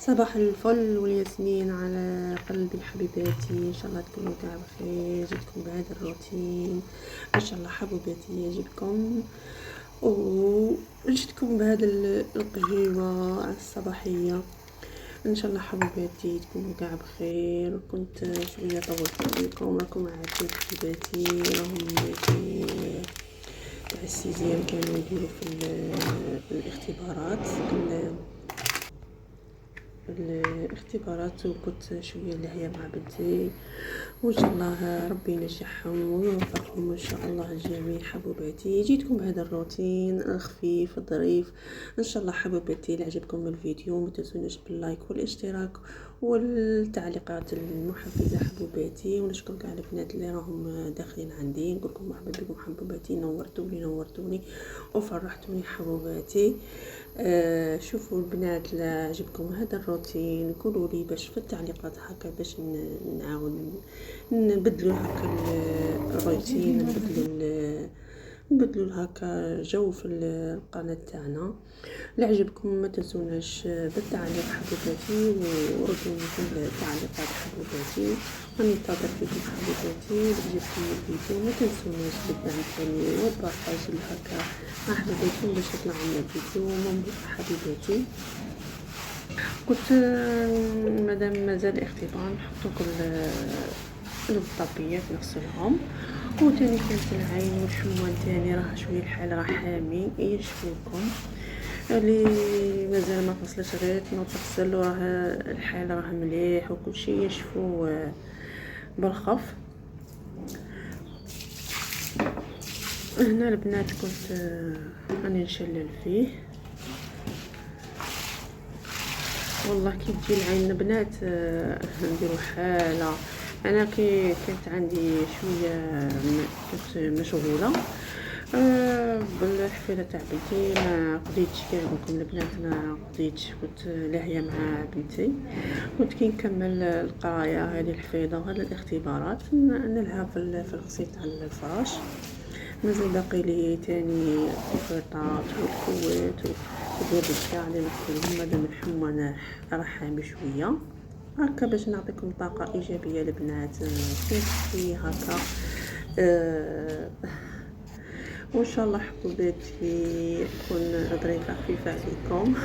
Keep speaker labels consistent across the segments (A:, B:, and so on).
A: صباح الفل والياسمين على قلبي حبيباتي، ان شاء الله تكونوا كاع بخير. جيتكم بهذا الروتين ان شاء الله حبيباتي يعجبكم، وجيتكم بهذا القهيوه الصباحيه ان شاء الله حبيباتي تكونوا كاع بخير. كنت شويه طولت عليكم، راكم عارفين حبيباتي راهم في تاع السيزيام كانوا يديروا في الاختبارات الاختبارات، وكنت شويه لاهيه مع بنتي، وان شاء الله ربي ينجحهم ويوفقهم ان شاء الله الجميع. حبوباتي جيتكم بهذا الروتين الخفيف الظريف ان شاء الله حبوباتي. اللي عجبكم الفيديو ما تنسوناش باللايك والاشتراك والتعليقات المحفزه حبوباتي، ونشكر كاع البنات اللي راهم داخلين عندي. نقول لكم مرحبا بكم حبوباتي، نورتوني وفرحتوني حبوباتي. شوفوا البنات لا عجبكم هذا الروتين قولوا لي باش في التعليقات هكا باش نعاون نبدلوا هكا الروتين، نبدلوا هكا جو في القناه تاعنا. اللي عجبكم ما تنسوناش بالتعليق حبيباتي، وردوني في التعليقات حبيباتي. راني ننتظر فيكم حبيباتي. اللي عجبكم الفيديو ما تنسوناش بالدعم الثاني والبارطاج هكا مع حبيباتي باش يطلع لنا الفيديو حبيباتي. قلت مادام مازال اختبار نحطو كل الطبيات نغسلهم، وتاني كانت العين والحموان تاني راه شويه الحال راه حامي يشفيكم. اللي مازال ما فصلش غير تغسل وراه الحال راه مليح وكل شيء يشفو بالخف. هنا البنات كنت راني نشلل فيه. والله كي تجي العين البنات نديرو حاله. انا كي كنت عندي شويه كنت مشغوله بالحفيظه تاع بنتي، ما قضيتش كي نقولكم البنات ما قضيتش، كنت لاهيه مع بنتي. كنت كي نكمل القرايه هذه الحفيظه وهذه الاختبارات نلهى في الغسيل تاع الفراش. مازال باقي لي تاني الخيطات والكوات والدواب تاع اللي نغسلهم مادام الحمى راه حامي شويه هكا باش نعطيكم طاقه ايجابيه البنات. في هكا وان شاء الله حبوباتي تكون ظريفه خفيفه عليكم.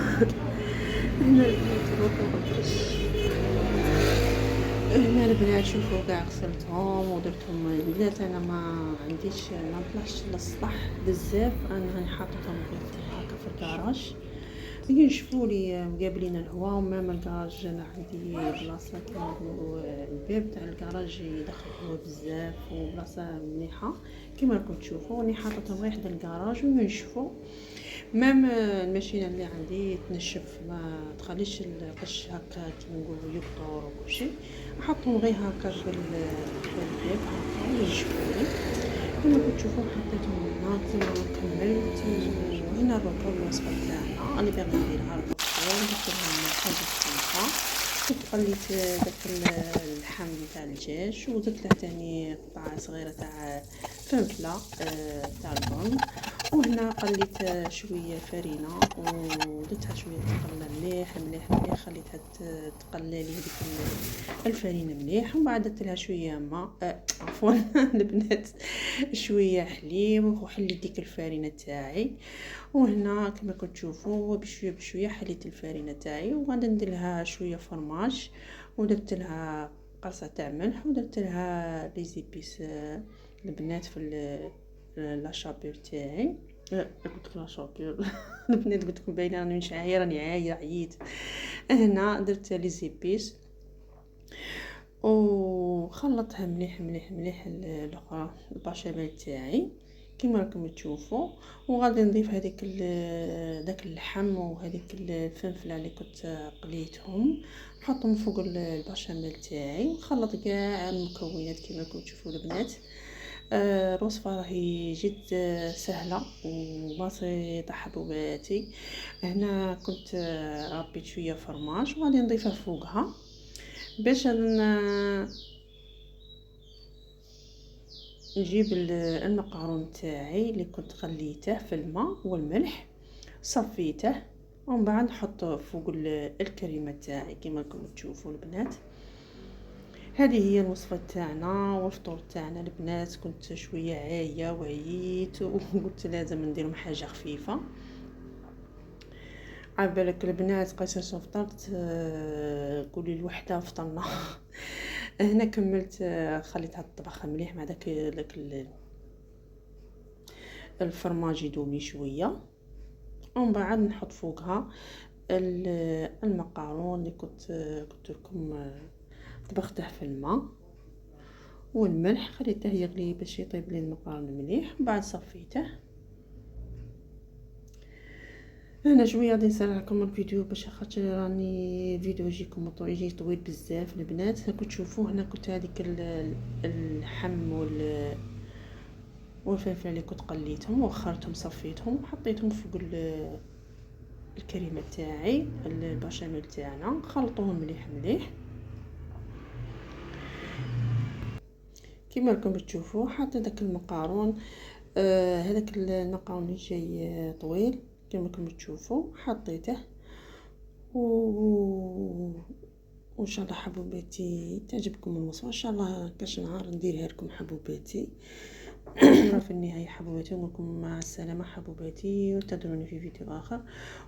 A: هنا البنات شوفوا كاع غسلتهم ودرتهم البنات. انا ما عنديش ما نطلعش للسطح بزاف، انا راني حاطتهم هكا في الكراج ينشفوا لي مقابلين الهواء. ومام الكراج انا عندي بلاصه كيقولوا الباب تاع الكراج يدخل هواء بزاف وبلاصه مليحه كيما راكم تشوفوا. راني حاطتهم غير حدا الكراج وينشفوا. مام الماشينه اللي عندي تنشف ما تخليش القش هكا كيما نقولوا يكثر وكلشي، نحطهم غير هكا في الباب هكا ينشفوا. كما كتشوفوا حطيتهم هنا كيما كملت. وهنا الربع الوصفه تاعنا اللي باغي نديرها درت لهم حاجه بسيطه. كنت قليت داك اللحم تاع الدجاج وزدت له تاني قطعه صغيره تاع فلفله تاع البن. وهنا قليت شويه فرينه ودرتها شويه تقلى مليح خليتها تقلى لي هذيك الفرينه مليح. ومن بعد درت لها شويه ماء عفوا البنات شويه حليب وحليت ديك الفرينه تاعي. وهنا كما كتشوفوا بشويه حليت الفرينه تاعي وغادي ندير لها شويه فرماج ودرت لها قرصه تاع ملح ودرت لها لي زيبيس البنات في لاشابير تاعي. قلت لاشابير البنات قلت لكم باينه راني مش عايه، راني عييت. هنا درت لي زيبيس وخلطها مليح الاخرى البشاميل تاعي كما راكم تشوفوا. وغادي نضيف هذيك داك اللحم وهذيك الفلفله اللي كنت قليتهم نحطهم فوق البشاميل تاعي ونخلط كاع المكونات كما راكم تشوفوا البنات. الوصفه راهي جد سهله وبسيطه حبوباتي. هنا كنت ربيت شويه فرماج وغادي نضيفها فوقها باش نجيب المقارون تاعي اللي كنت خليته في الماء والملح صفيته ومن بعد نحط فوق الكريمه تاعي كما راكم تشوفوا البنات. هذه هي الوصفه تاعنا والفطور تاعنا البنات. كنت شويه عايه وعييت وقلت لازم ندير حاجه خفيفه. عبالك البنات قيساش فطرت؟ قولي الوحده فطرنا. هنا كملت، خليت هاد الطبخه مليح مع داك الفرماج يدوبي شويه، ومن بعد نحط فوقها المقارون اللي قلت لكم طبخته في الماء والملح، خليته يغلي باش يطيب لي المقارن مليح. بعد صفيته. انا شويه غادي نسرع لكم الفيديو باش خاطر راني الفيديو يجي طويل بزاف البنات. راكم تشوفوا هنا كنت هذيك اللحم والفلفل اللي كنت قليتهم وخرتهم صفيتهم حطيتهم فوق الكريمه تاعي البشاميل تاعنا، خلطوهم مليح مليح كما راكم تشوفوا. حطيت داك المقارون، هذاك المقارون اللي جاي طويل كما راكم تشوفوا حطيته وان شاء الله حبوباتي تعجبكم الوصفه. ان شاء الله كاش نهار نديرها لكم حبوباتي. في النهايه حبوباتي نقول لكم مع السلامه حبوباتي، وانتظروني في فيديو اخر.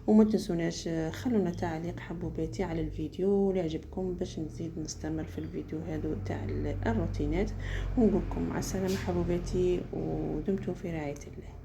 A: وما تنسوناش خلونا تعليق حبوباتي على الفيديو اللي عجبكم باش نزيد نستمر في الفيديو هذو تاع الروتينات. ونقول لكم مع السلامه حبوباتي، ودمتم في رعايه الله.